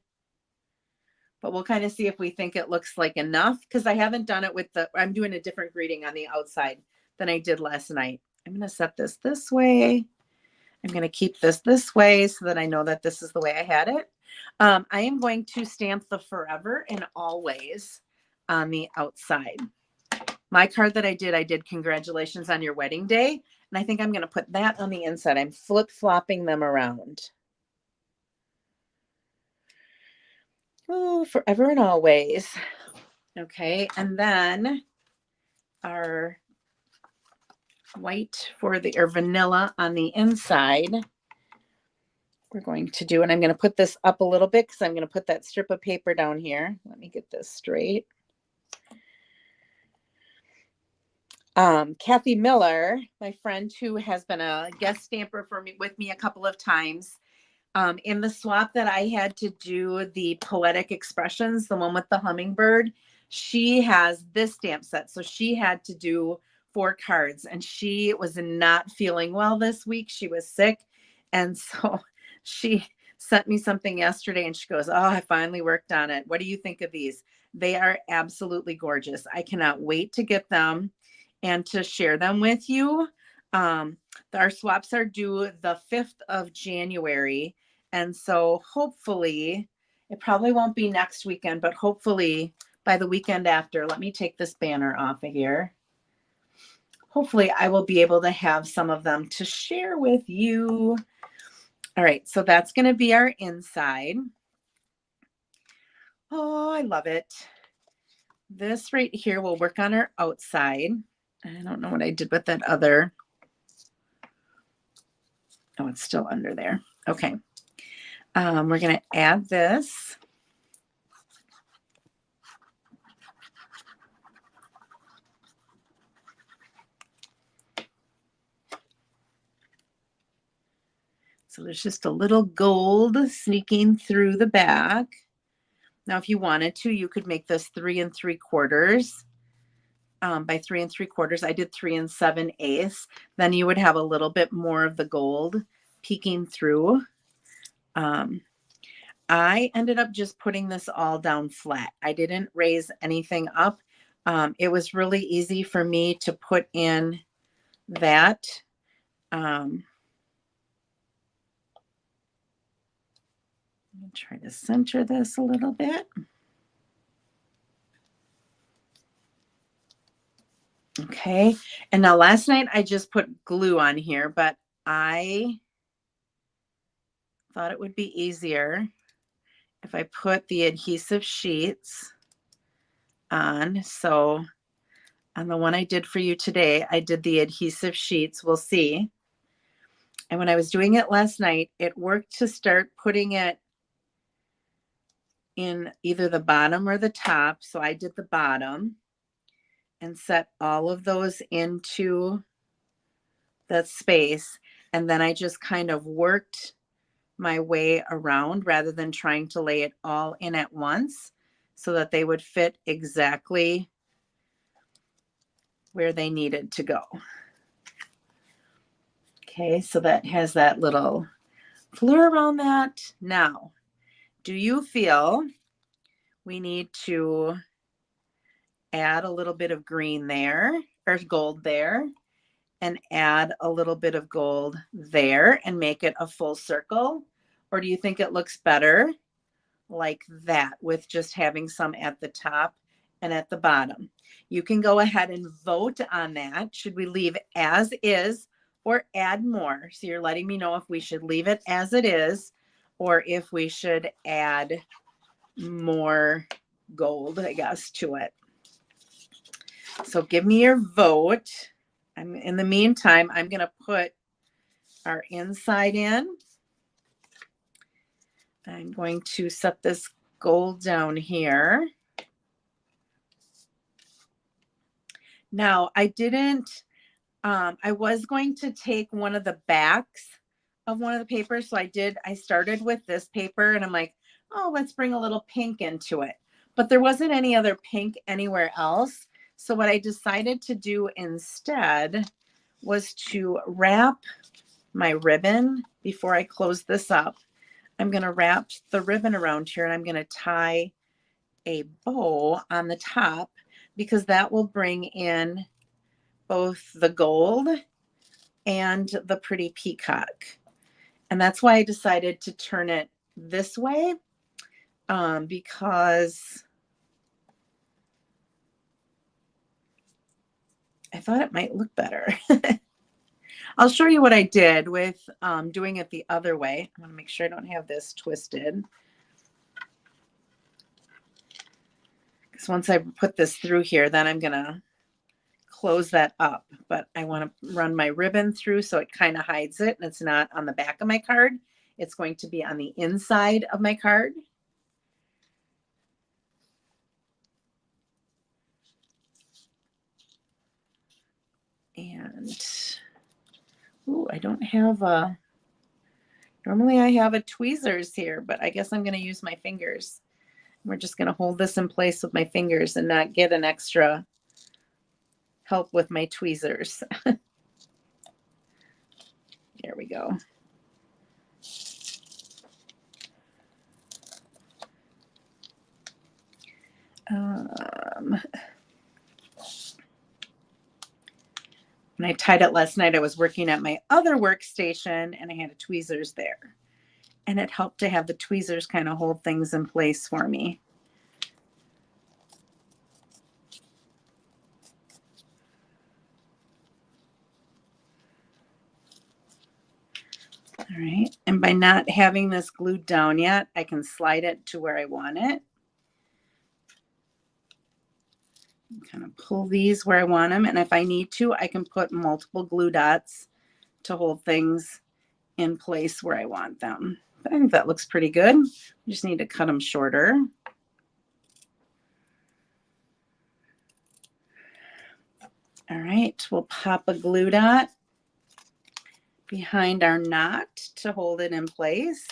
But we'll kind of see if we think it looks like enough, because I haven't done it I'm doing a different greeting on the outside than I did last night. I'm going to set this way. I'm going to keep this way so that I know that this is the way I had it. I am going to stamp the forever and always on the outside. My card that I did congratulations on your wedding day. And I think I'm going to put that on the inside. I'm flip-flopping them around. Oh, forever and always. Okay. And then our white or vanilla on the inside. We're going to do, and I'm going to put this up a little bit because I'm going to put that strip of paper down here. Let me get this straight. Kathy Miller, my friend who has been a guest stamper with me a couple of times, in the swap that I had to do the poetic expressions, the one with the hummingbird, she has this stamp set. So she had to do 4 cards and she was not feeling well this week. She was sick. And so she sent me something yesterday and she goes, oh, I finally worked on it. What do you think of these? They are absolutely gorgeous. I cannot wait to get them and to share them with you. Our swaps are due the 5th of January. And so hopefully, it probably won't be next weekend, but hopefully by the weekend after, let me take this banner off of here. Hopefully I will be able to have some of them to share with you. All right, so that's going to be our inside. Oh, I love it. This right here will work on our outside. I don't know what I did with that other. Oh, it's still under there. Okay. We're going to add this. So there's just a little gold sneaking through the back. Now, if you wanted to, you could make this 3 3/4 by 3 3/4. I did 3 7/8. Then you would have a little bit more of the gold peeking through. I ended up just putting this all down flat. I didn't raise anything up. It was really easy for me to put in that. Let me try to center this a little bit. Okay. And now last night I just put glue on here, but I thought it would be easier if I put the adhesive sheets on. So on the one I did for you today, I did the adhesive sheets. We'll see. And when I was doing it last night, it worked to start putting it in either the bottom or the top. So I did the bottom and set all of those into the space. And then I just kind of worked my way around rather than trying to lay it all in at once so that they would fit exactly where they needed to go. Okay, so that has that little fleur around that. Now, do you feel we need to add a little bit of green there or gold there and add a little bit of gold there and make it a full circle? Or do you think it looks better like that with just having some at the top and at the bottom. You can go ahead and vote on that. Should we leave as is or add more? So you're letting me know if we should leave it as it is or if we should add more gold, I guess, to it. So give me your vote. In the meantime, I'm going to put our inside in. I'm going to set this gold down here. Now, I was going to take one of the backs of one of the papers. So I started with this paper and I'm like, oh, let's bring a little pink into it. But there wasn't any other pink anywhere else. So what I decided to do instead was to wrap my ribbon before I close this up. I'm going to wrap the ribbon around here and I'm going to tie a bow on the top because that will bring in both the gold and the pretty peacock. And that's why I decided to turn it this way because I thought it might look better. I'll show you what I did with doing it the other way. I want to make sure I don't have this twisted. Because once I put this through here, then I'm going to close that up. But I want to run my ribbon through so it kind of hides it. And it's not on the back of my card. It's going to be on the inside of my card. And, ooh, I don't have a, normally I have a tweezers here, but I guess I'm going to use my fingers. We're just going to hold this in place with my fingers and not get an extra help with my tweezers. There we go. When I tied it last night, I was working at my other workstation and I had a tweezers there. And it helped to have the tweezers kind of hold things in place for me. All right. And by not having this glued down yet, I can slide it to where I want it. Kind of pull these where I want them. And if I need to, I can put multiple glue dots to hold things in place where I want them. But I think that looks pretty good. We just need to cut them shorter. All right, we'll pop a glue dot behind our knot to hold it in place.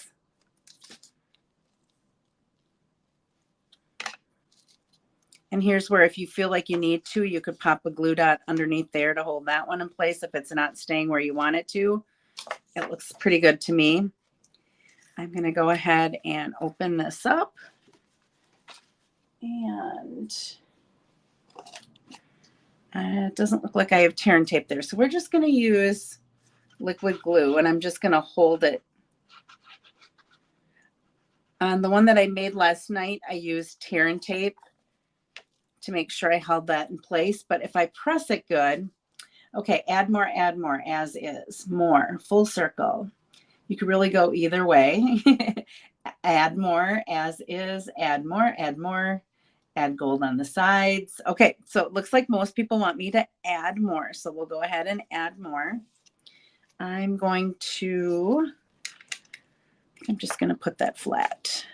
And here's where if you feel like you need to, you could pop a glue dot underneath there to hold that one in place if it's not staying where you want it to. It looks pretty good to me. I'm going to go ahead and open this up. And it doesn't look like I have tear and tape there. So we're just going to use liquid glue and I'm just going to hold it. On the one that I made last night, I used tear and tape to make sure I held that in place. But if I press it good, okay, add more, as is, more, full circle. You could really go either way. Add more, as is, add more, add gold on the sides. Okay, so it looks like most people want me to add more. So we'll go ahead and add more. I'm just going to put that flat.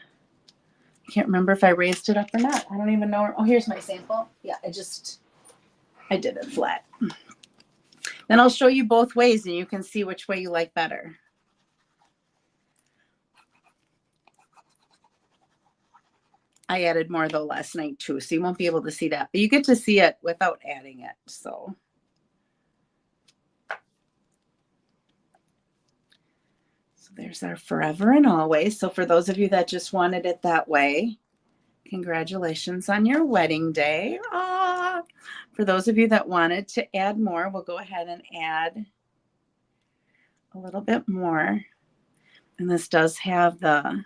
I can't remember if I raised it up or not. I don't even know. Oh, here's my sample. Yeah, I did it flat. Then I'll show you both ways and you can see which way you like better. I added more though last night too, so you won't be able to see that, but you get to see it without adding it. So there's our forever and always. So for those of you that just wanted it that way, congratulations on your wedding day. Ah, for those of you that wanted to add more, we'll go ahead and add a little bit more. And this does have the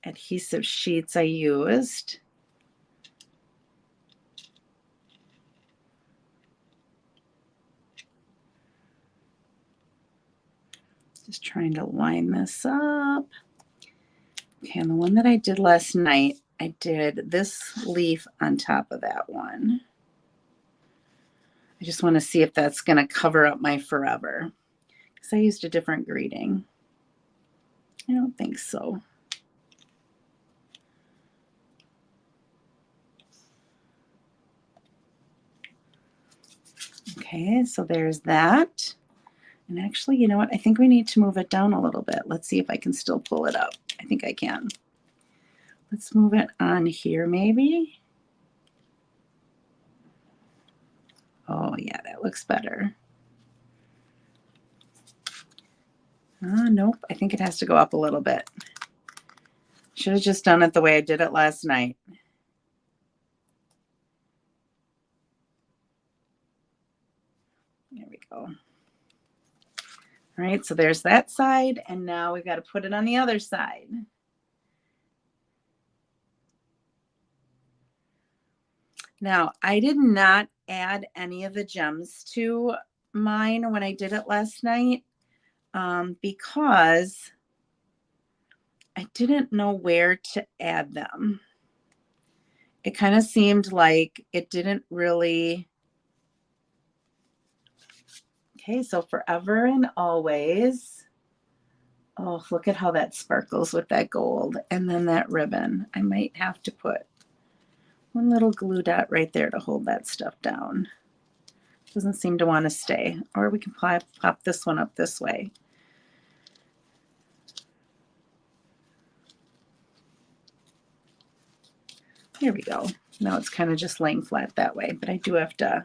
adhesive sheets I used. Just trying to line this up. Okay, and the one that I did last night, I did this leaf on top of that one. I just want to see if that's going to cover up my forever, because I used a different greeting. I don't think so. Okay, so there's that. And actually, you know what? I think we need to move it down a little bit. Let's see if I can still pull it up. I think I can. Let's move it on here maybe. Oh yeah, that looks better. Nope, I think it has to go up a little bit. Should have just done it the way I did it last night. There we go. All right, so there's that side, and now we've got to put it on the other side. Now, I did not add any of the gems to mine when I did it last night because I didn't know where to add them. It kind of seemed like it didn't really. Okay, so forever and always. Oh, look at how that sparkles with that gold. And then that ribbon. I might have to put one little glue dot right there to hold that stuff down. Doesn't seem to want to stay. Or we can pop this one up this way. There we go. Now it's kind of just laying flat that way, but I do have to,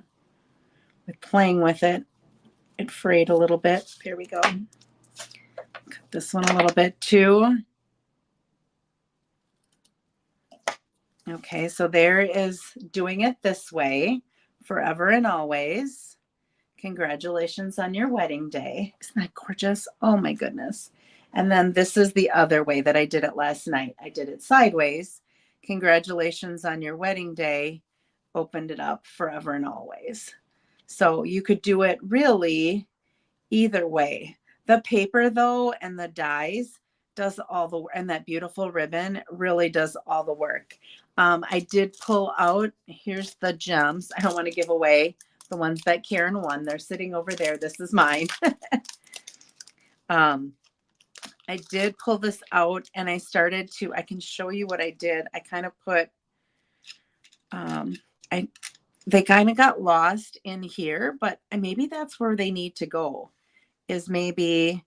with playing with it, it frayed a little bit. There we go. Cut this one a little bit too. Okay, so there is doing it this way, forever and always. Congratulations on your wedding day. Isn't that gorgeous? Oh my goodness. And then this is the other way that I did it last night. I did it sideways. Congratulations on your wedding day. Opened it up forever and always. So you could do it really either way. The paper though and the dies does all the, and that beautiful ribbon really does all the work. I did pull out, here's the gems. I don't want to give away the ones that Karen won. They're sitting over there. This is mine. I did pull this out and I started to, I can show you what I did. I kind of put, they kind of got lost in here, but maybe that's where they need to go, is maybe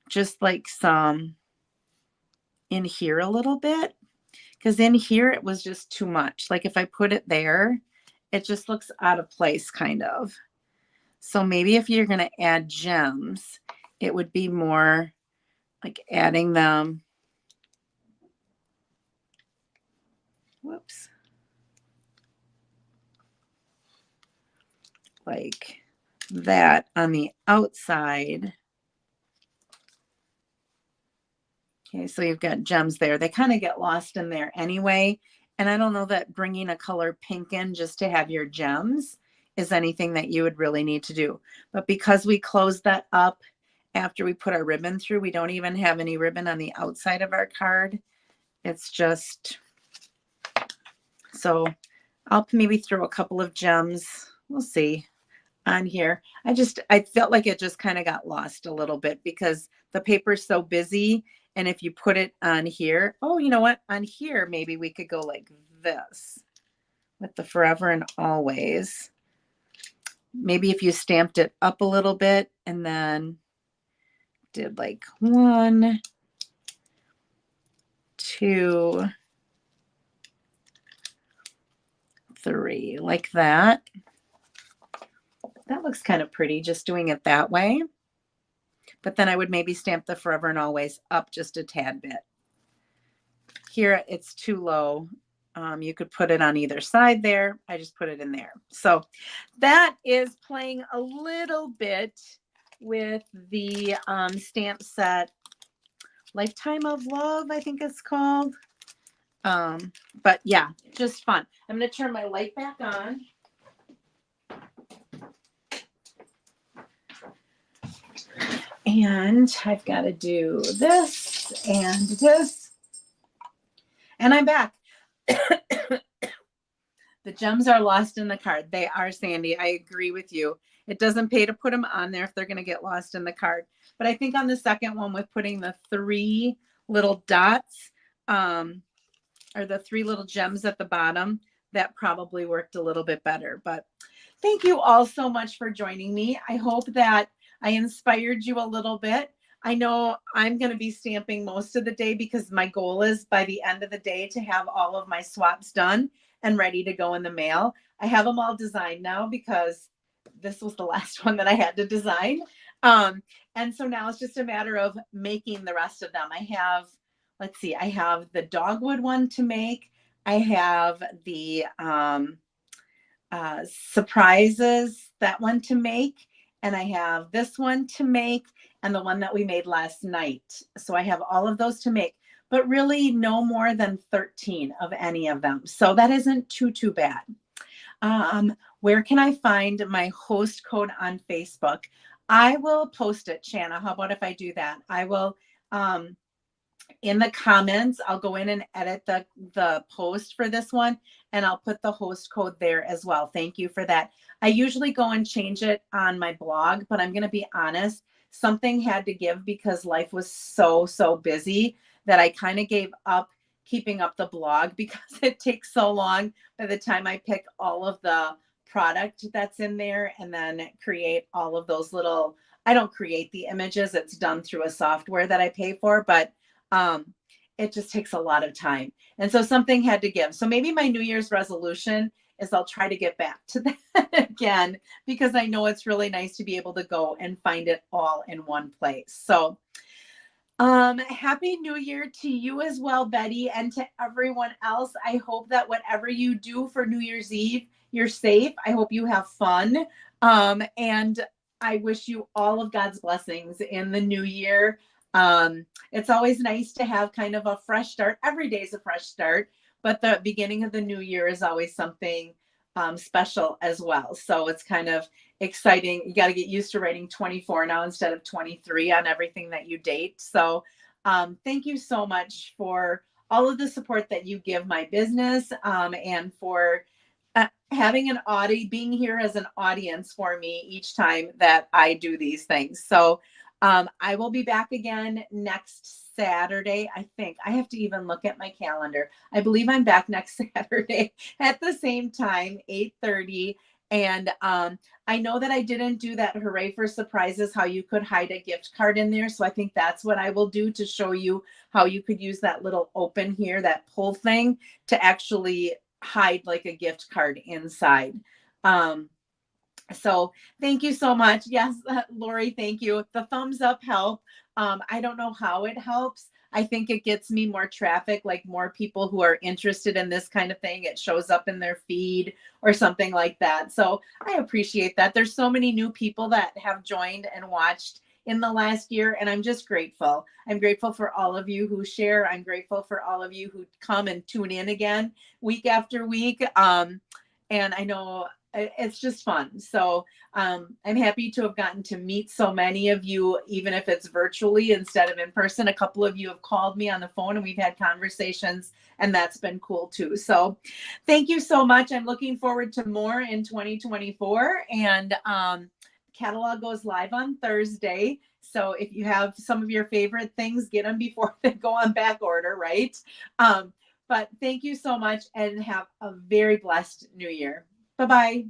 just like some in here a little bit, because in here it was just too much. Like if I put it there, it just looks out of place kind of. So maybe if you're going to add gems, it would be more like adding them. Whoops. Like that on the outside. Okay, so you've got gems there. They kind of get lost in there anyway. And I don't know that bringing a color pink in just to have your gems is anything that you would really need to do. But because we closed that up after we put our ribbon through, we don't even have any ribbon on the outside of our card. It's just, so I'll maybe throw a couple of gems. We'll see on here. I felt like it just kind of got lost a little bit because the paper's so busy. And if you put it on here, oh, you know what? On here, maybe we could go like this with the forever and always. Maybe if you stamped it up a little bit and then did like 1, 2, 3, like that. That looks kind of pretty, just doing it that way. But then I would maybe stamp the forever and always up just a tad bit. Here it's too low. You could put it on either side there. I just put it in there. So that is playing a little bit with the stamp set Lifetime of Love, I think it's called. But yeah, just fun. I'm going to turn my light back on. And I've got to do this and this. And I'm back. The gems are lost in the card. They are, Sandy. I agree with you. It doesn't pay to put them on there if they're going to get lost in the card. But I think on the second one with putting the 3 little dots, or the 3 little gems at the bottom, that probably worked a little bit better. But thank you all so much for joining me. I hope that I inspired you a little bit. I know I'm going to be stamping most of the day because my goal is by the end of the day to have all of my swaps done and ready to go in the mail. I have them all designed now because this was the last one that I had to design. And so now it's just a matter of making the rest of them. I have, let's see, I have the dogwood one to make. I have the surprises, that one to make. And I have this one to make and the one that we made last night. So I have all of those to make, but really no more than 13 of any of them. So that isn't too bad. Where can I find my host code on Facebook? I will post it, Shanna. How about if I do that? I will, in the comments, I'll go in and edit the post for this one, and I'll put the host code there as well. Thank you for that. I usually go and change it on my blog, but I'm going to be honest, something had to give because life was so busy that I kind of gave up keeping up the blog because it takes so long by the time I pick all of the product that's in there and then create all of those little, I don't create the images, it's done through a software that I pay for, but it just takes a lot of time. And so something had to give. So maybe my New Year's resolution is I'll try to get back to that again, because I know it's really nice to be able to go and find it all in one place. So happy New Year to you as well, Betty, and to everyone else. I hope that whatever you do for New Year's Eve, you're safe. I hope you have fun. And I wish you all of God's blessings in the new year. It's always nice to have kind of a fresh start. Every day is a fresh start, but the beginning of the new year is always something special as well. So it's kind of exciting. You got to get used to writing 24 now instead of 23 on everything that you date. So thank you so much for all of the support that you give my business, and for having an audience, being here as an audience for me each time that I do these things. So I will be back again next Saturday. I think I have to even look at my calendar. I believe I'm back next Saturday at the same time, 8:30. And I know that I didn't do that Hooray for Surprises, how you could hide a gift card in there. So I think that's what I will do to show you how you could use that little open here, that pull thing, to actually hide like a gift card inside. So thank you so much. Yes, Lori, thank you. The thumbs up help. I don't know how it helps. I think it gets me more traffic, like more people who are interested in this kind of thing. It shows up in their feed or something like that. So I appreciate that. There's so many new people that have joined and watched in the last year, and I'm just grateful. I'm grateful for all of you who share. I'm grateful for all of you who come and tune in again week after week. And I know it's just fun. So I'm happy to have gotten to meet so many of you, even if it's virtually instead of in person. A couple of you have called me on the phone and we've had conversations, and that's been cool too. So thank you so much. I'm looking forward to more in 2024. And catalog goes live on Thursday. So if you have some of your favorite things, get them before they go on back order, right? But thank you so much and have a very blessed new year. Bye-bye.